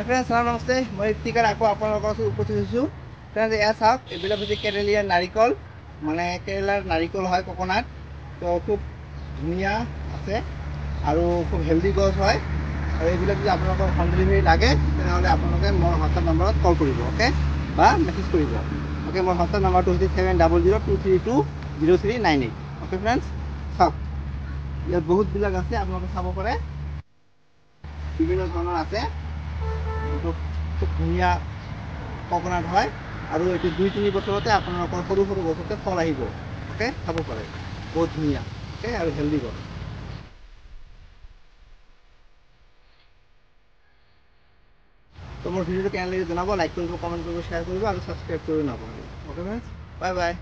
Friends namaste, মই ইফতিকাৰ আকৌ আপোনালোকৰ ওচৰত উপস্থিত হৈছোঁ। ফ্ৰেণ্ডছ এয়া চাওক, এইবিলাক হৈছে কেৰেলীয়াৰ নাৰিকল, মানে কেৰেলাৰ নাৰিকল হয়, ককনাট। তো খুব ধুনীয়া আছে আৰু খুব হেল্ডি গছ হয়। আৰু এইবিলাক যদি আপোনালোকৰ হোম ডেলিভাৰী লাগে তেনেহ'লে আপোনালোকে মোৰ হোৱাটছআপ নম্বৰত কল কৰিব, অ'কে, বা মেছেজ কৰিব, অ'কে। মোৰ হোৱাটছআপ নম্বৰটো হৈছে 7002320398, অ'কে ফ্ৰেণ্ডছ। চাওক, ইয়াত বহুতবিলাক আছে, আপোনালোকে চাব পাৰে, বিভিন্ন ধৰণৰ আছে। খুব ধুনীয়া ককনাট হয় আৰু এইটো 2-3 বছৰতে আপোনালোকৰ সৰু সৰু গছতে ফল আহিব, অ'কে। খাব পাৰে, বহুত ধুনীয়া, অ'কে, আৰু হেল্ডি গছ। তো মোৰ ভিডিঅ'টো কেনে লাগিল জনাব, লাইক কৰিব, কমেণ্ট কৰিব, শ্বেয়াৰ কৰিব আৰু ছাবস্ক্ৰাইব কৰিব নাপাহৰিব, অ'কে ফ্ৰেণ্ডছ। Bye bye.